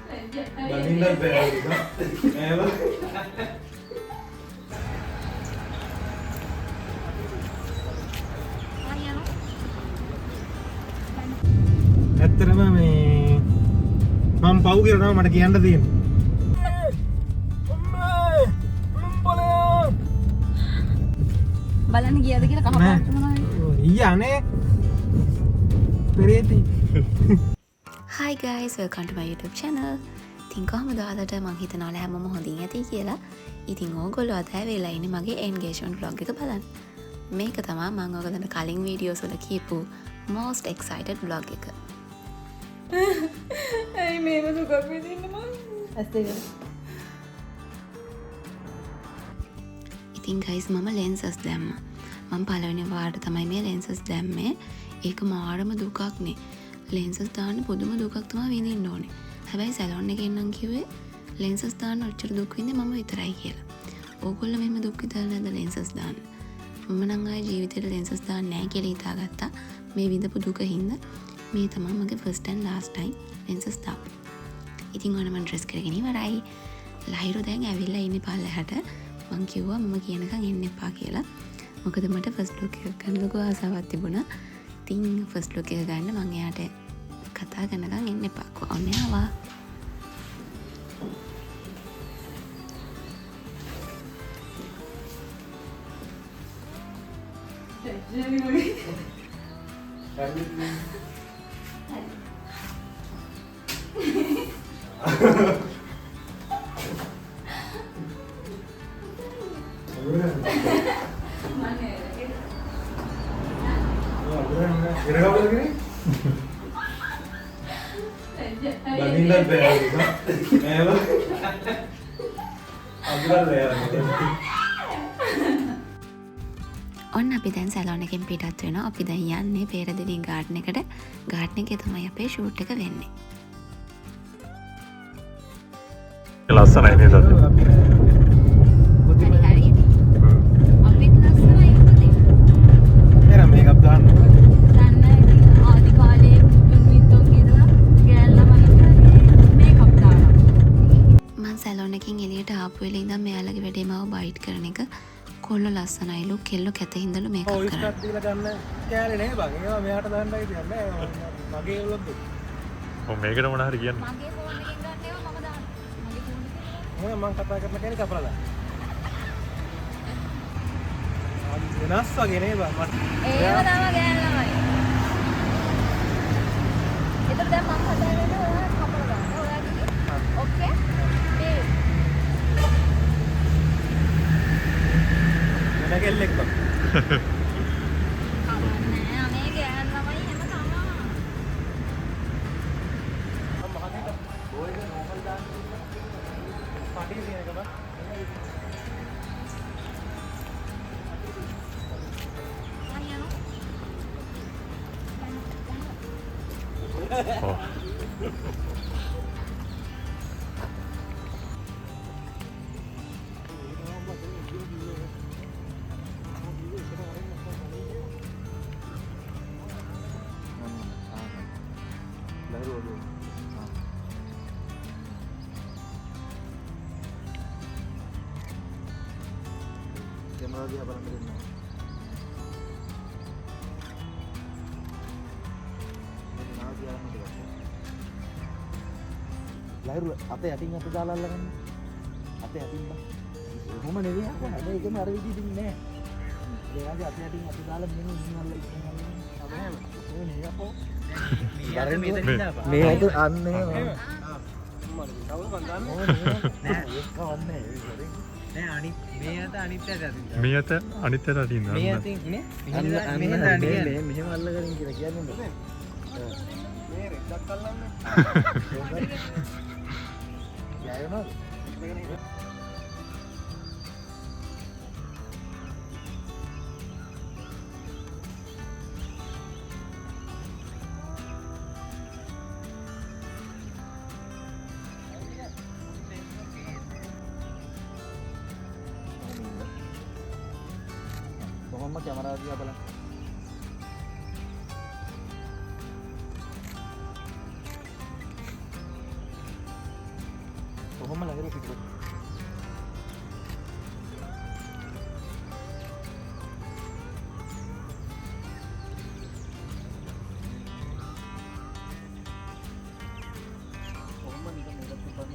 බඳින්නත් බෑ නේද? ඇත්තටම මේ මම පව් කියලා තමයි මට කියන්න තියෙන්නේ. බලන්න ගියද කියලා කහ පාට මොනවද? ඊයනේ පෙරේති. Hi guys, welcome to my YouTube channel. ඉතින් කොහමද අදට මං හිතනවා හැමෝම හොඳින් ඇති කියලා. ඉතින් ඕගොල්ලෝ අද වෙලා ඉන්නේ මගේ engagement vlog එක බලන්න. මේක තමයි මම ඔයගලන්ට කලින් වීඩියෝස් වල කියපු most excited vlog එක. ඇයි මේව දුකක් විඳින්න මම? ඇස් දෙක. ඉතින් guys මම lenses දැම්මා. මම පළවෙනි වාරට තමයි මේ lenses දැම්මේ. ඒක මාරම දුකක් නේ. lenses දාන්න පුදුම දුකක් තමයි විඳින්න ඕනේ. හැබැයි සැලොන් එකේ නම් කිව්වේ lenses දාන්න ඔච්චර දුක් විඳින්නේ මම විතරයි කියලා. ඕගොල්ලෝ මෙහෙම දුක් විඳලා නැද්ද lenses දාන්න? මම නම් ආයේ ජීවිතේට lenses දාන්න නැහැ කියලා හිතාගත්තා. මේ විඳපු දුක හින්දා මේ තමයි මගේ first and last time lenses දාපු. ඉතින් ඔන්න මම dress කරගෙන ඉවරයි. ලහිරු දැන් ඇවිල්ලා ඉන්නේ පල්ලෙහාට. මං කිව්වා මම කියනකම් එන්න එපා කියලා. මොකද මට first look එක ගන්න ලොකු ආසාවක් තිබුණා. ඉතින් first look එක ගන්න මං එයාට කතා කරනකම් එන්න එපා. ඔන්න ආවා. බඳින්නත් බෑ නේද? අගිරල් නෑ. ඔන්න අපි දැන් සැලොන් එකෙන් පිටත් වෙනවා. අපි දැන් යන්නේ පේරදෙණිය ගාඩන් එකට. ගාඩන් එකේ තමයි අපේ ෂූට් එක වෙන්නේ. ලස්සනයි නේද? හරි හරි. අපිත් ලස්සනයි උදේ. එරම් මේකප් දාන්න. දන්න ඉතින් ආදි කාලේ තුන්විත්තෝ කියලා ගෑල්ලා මම මේකප් දානවා. මම සැලොන් එකෙන් එළියට ආපු වෙලේ ඉඳන් මෙයාලගේ වැඩේ මාව බයිට් කරන එක. කොල්ල ලස්සනයිලු කෙල්ල කැත හින්දලු මේකප් ඔය කරන්නේ. ස්ටාර්ට් දීලා ගන්න කෑලේ නේ බං. ඒවා මෙයාට දාන්නයි තියන්නේ. මගේ උලොත් ඔව් මේකට මොන හරි කියන්න. මගේ ෆෝන් එකෙන් ගන්න ඒවා මම දානවා. මගේ ෆෝන් එකේ මොන මං කතා කරන කෙනෙක් කපලා දාන්න. වෙනස් වගේ නේ බං මට. ඒව තමයි ගෑල්ලාමයි. ඒතර දැන් මම කතා කරන්නේ ඔයා කපලා දාන්න. ඔයා කිව්වේ ඕකේ? ඒ වෙන කෙල්ලෙක් බං. කවන්නේ අනේ ගෑල්ලාමයි හැම තමා. පාටි තියෙන එක බං. ඔව්. කැමරාව දිහා බලන්න දෙන්න. මේ නාස් දිහා බලන්න දෙන්න. ලයිරු අතේ යටින් අත දාලා අල්ලගන්න. අතේ යටින් බා. කොහොම නෙවෙයි අපෝ. හැබැයි ඒකම අර විදිහට ඉන්නේ නැහැ. එයාගේ අතේ යටින් අත දාලා මෙන්න ඉන්න අල්ලගෙන. ඔය නේ අපෝ. මේ අත අන්නේ. කවුරු බඳන්නේ? නෑ ඒක වන්නේ. නෑ අනිත් මේ අත අනිත් අත අදින්න. මේ අත අනිත් අත අදින්න. මේ අතින් නේ මෙහෙම අල්ලගන්න කියලා කියන්නේ නේද? මේ රෙද්දක් අල්ලන්නේ. යයනවා. කොහොම කැමරාව දිහා බලන්න. කොහොම ලහිර පිටුපත. කොහොම නිකන් මේකට පිටපත.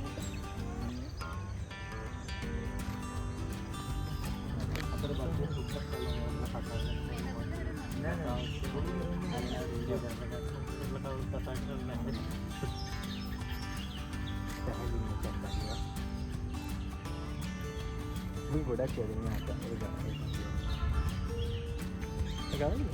අතර බලන්න සුප්පත් කරලා කතා නෑ නෑ Muy gොඩක් කියනවා අත ඒක ගානේ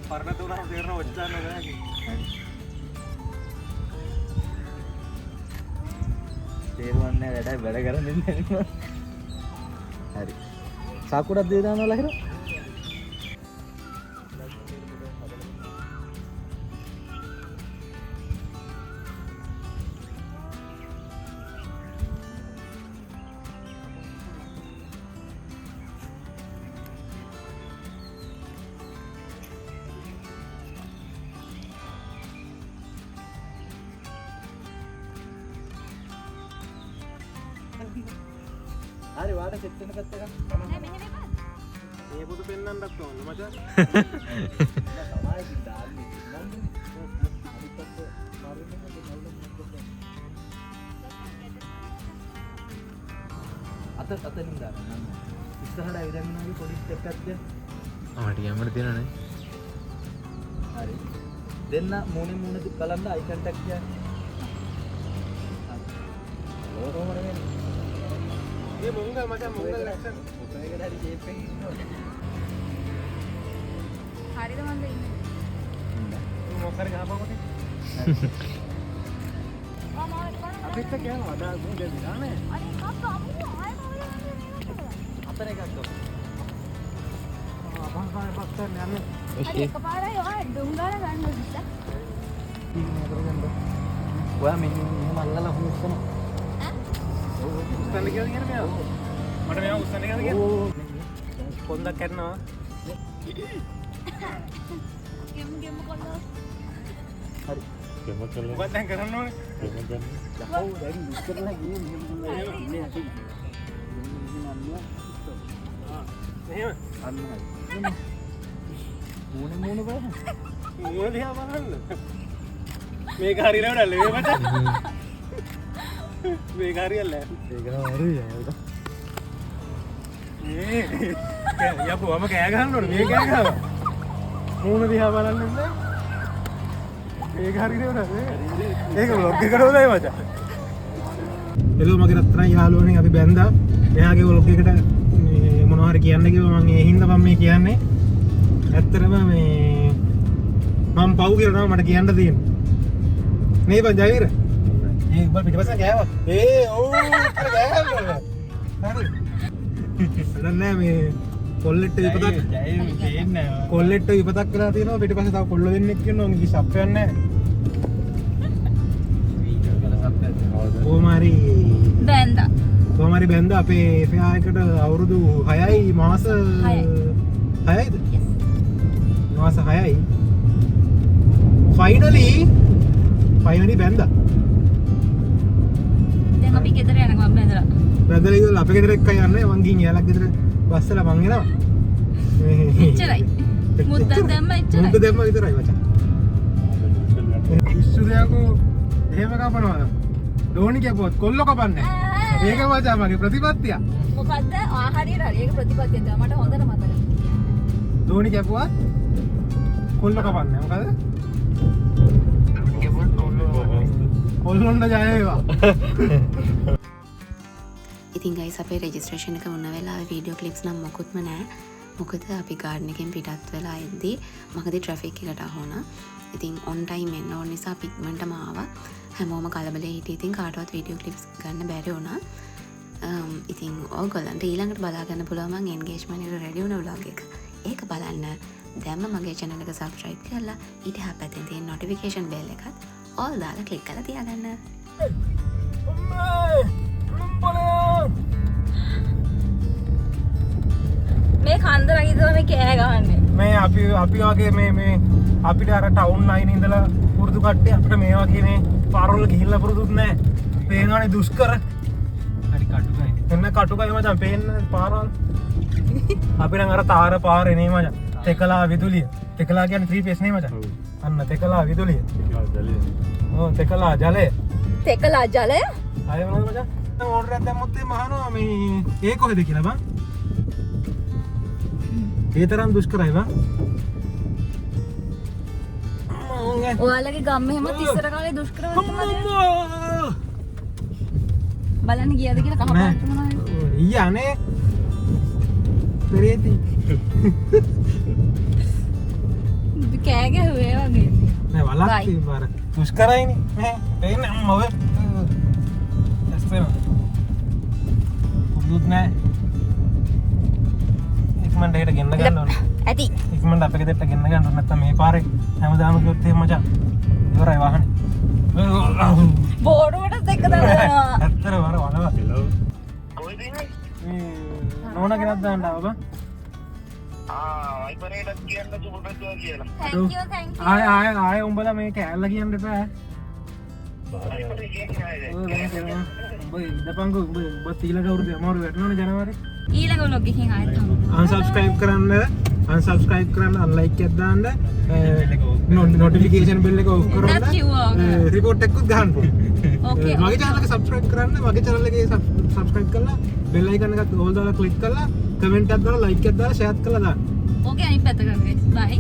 පරණ තුනම තේරෙන ඔච්චර නෑ. තේරුවන්නේ නැහැ වැඩ කරන්නේ නැහැ. හරි. සාකුරක් දේ දානවා ලහිර. හරි වාට සෙට් වෙන පැත්ත එක. නෑ මෙහෙම එපා. මේ පොත පෙන්නන්නත් ඕන මචං. තමයි දාන්නේ. හරි පැත්ත මාරුනේ අතනින් දාන්න. ඉස්සරහට ඇවිදගෙනගේ පොඩි ස්ටෙප් එකක් දෙන්න. මට යන්න තියෙනනේ. හරි. දෙන්න මූණේ මූණ බලන්න අයි කන්ටැක්ට් කියන්නේ. ඕකම නෙමෙයි. ये मुंगा मचा मुंगा लक्षण උපයකට හරි ෂේප් එකකින් ඉන්නවා. හරිද මන්ද ඉන්නේ. මොකක්ද ගහපුවොත්? අපිට කියනවා අද මොකද දාන්නේ? අනේ කක්ක අම්මෝ ආයෙ අතර එකක් ගමු. අපන් කාය පස්සෙන් යන්නේ. හරි එකපාරයි ඔය ඩුංගාල ගන්න ඉස්සා. ඉන්නේ කරගන්න. ඔයා මෙන්න මල්ලලා හුස්සනවා. උස්සන්න කියලා කියන්නේ මෙයා. මට මෙයා උස්සන්න කියලා කියන්නේ. පොන්දක් කරනවා. ගෙම් කොල්ලෝ. හරි. කෙම කළා. මොකක්ද දැන් කරන්න ඕනේ? කෙම ගන්න. ඔව් දැන් ඉස්සරලා ගියේ ඉන්නේ ඇති. එහෙම අන්න හරි. මූණ බලන්න. මූණ දිහා බලන්න. මේක හරියනවද ලේ මචං? මේක හරියල්ල. ඒක හරියයි. යපුවම කෑ ගහන්න ඕනේ. මේ කෑ ගහනවා. මූණ දිහා බලන්න ඉන්නේ. ඒක හරියනවද? ඒක vlog එකට හොදයි මචං. එළෝ මගේ රත්තරන් යාළුවනේ අපි බැන්දා. එයාගේ vlog එකට මොනවා හරි කියන්න කිව්වා මම ඒ හින්දා මම මේ කියන්නේ. ඇත්තටම මේ මම පව් කියලා තමයි මට කියන්න තියෙන්නේ. නේ බං ජයවීර. ඒ උඹ පිටපස්සෙන් ගෑවා. ඔව් ගෑවල. හරි. නෑ මේ කොල්ලෙට්ට විපතක් දෙන්නේ. කොල්ලෙට්ට විපතක් කරලා තියෙනවා පිටපස්සේ තව කොල්ල දෙන්නෙක් ඉන්නවා මිකි සප්පයක් නෑ. කොමාරි බැන්දා. කොමාරි බැන්දා අපේ එෆයා එකට අවුරුදු 6යි මාස 6යිද? මාස 6යි. ෆයිනලි බැන්දා. දැන් අපි ගෙදර යනවා බැන්දලා. බැන්දලා ඉතින් අපේ ගෙදර එක්ක යන්නේ මං ගිහින් එයාලා ගෙදර බස්සලා මං එනවා. එච්චරයි. මුද්දක් දැම්ම එච්චරයි. මුද්ද දැම්ම විතරයි මචං. ඉස්සුදයකෝ එහෙම කපනවා. ඩෝනි කැපුවොත් කොල්ල කපන්නේ. ඒක මචං මගේ ප්‍රතිපත්තිය. මොකද්ද? හරියට හරි. ඒක ප්‍රතිපත්තිය තමයි මට හොඳට මතකයි. ඩෝනි කැපුවත් කොල්ල කපන්නේ. මොකද? කොල්ලොන්ට ජය වේවා. ඉතින් ගයිස් අපේ රෙජිස්ට්‍රේෂන් එක වුණ වෙලාවේ වීඩියෝ ක්ලිප්ස් නම් මොකුත්ම නැහැ. මොකද අපි ගාඩන් එකෙන් පිටත් වෙලා එද්දී මගදී ට්‍රැෆික් එකට අහුණා. ඉතින් ඔන් ටයිම් එන්න ඕන නිසා පිට්මන්ටම ආවා. හැමෝම කලබලේ හිටියේ. ඉතින් කාටවත් වීඩියෝ ක්ලිප්ස් ගන්න බැරි වුණා. ඉතින් ඕගොල්ලන්ට ඊළඟට බලා ගන්න පුළුවන් මම එන්ගේජ්මන්ට් එකට රෙඩි වුණ vlog එක. ඒක බලන්න දැන්ම මගේ channel එක subscribe කරලා ඊට හැපැත්තෙන් තියෙන notification bell එකත් all දාලා click කරලා තියාගන්න. මේ කන්ද රගිතව මේ කෑ ගහන්නේ. මේ අපි වගේ මේ අපිට අර ටවුන් 9 ඉඳලා පුරුදු කට්ටිය අපිට මේ වගේ මේ පාරවල ගිහිල්ලා පුරුදුත් නැහැ. පේනවනේ දුෂ්කර. හරි කටුකයි. එන්න කටුකයි මචං පේන්න පාරවල්. අපි නම් අර තාර පාරේ නේ මචං. තෙකලා විදුලිය. තෙකලා කියන්නේ 3 phase නේ මචං. අන්න තෙකලා විදුලිය. ඔව් තෙකලා ජලය. තෙකලා ජලය? ආයෙ මොනවද මචං? ඕඩර් එකක් දැම්මොත් එහම අහනවා මේ ඒ කොහෙද කියලා බං. ඒ තරම් දුෂ්කරයි බං. ඔයාලගේ ගම්ම එහෙම ඉස්සර කාලේ දුෂ්කරව බලන්න ගියද කියලා කහපාට මොනවද? ඊයනේ. පෙරේති. කෑ ගැහුවේ වගේ. නෑ වලක් තිබ්බාර. දුෂ්කරයිනේ. මේ පේන්නේ අම්ම ඔය. ඇස්තේන. පුදුත් නෑ. ඉක්මනට හෙට ගෙන්න ගන්න ඕනේ. ඇති. ඉක්මනට අපේ ගෙදරට ගෙන්න ගන්න ඕනේ නැත්නම් මේ පාරේ හැමදාම ගියොත් එහෙම මචං. ඉවරයි වාහනේ. බෝඩුවට දෙක දානවා. ඇත්තට වර වලව. කොයිද ඉන්නේ? නෝනා ගෙනත් දාන්න ආව බං. thank you. ආය උඹලා මේ කෑල්ල කියන්න එපා. උඹ ඉඳපන්කෝ උඹ ඊළඟ අවුරුද්දේ අමාරු වැටෙනවනේ ජනවාරි. ඊළඟ vlog එකකින් ආයෙත් හම්බ. unsubscribe කරන්න unlike එකක් දාන්න notification bell එක off කරන්න That's you, report එකකුත් ගහන්න. Okay. මගේ channel එක subscribe කරන්න මගේ channel එකේ subscribe කරලා bell icon එකත් all දාලා click කරලා comment එකක් දාලා like එකක් දාලා share කරලා දාන්න. Okay අනිත් පැත්ත කරමු guys. bye.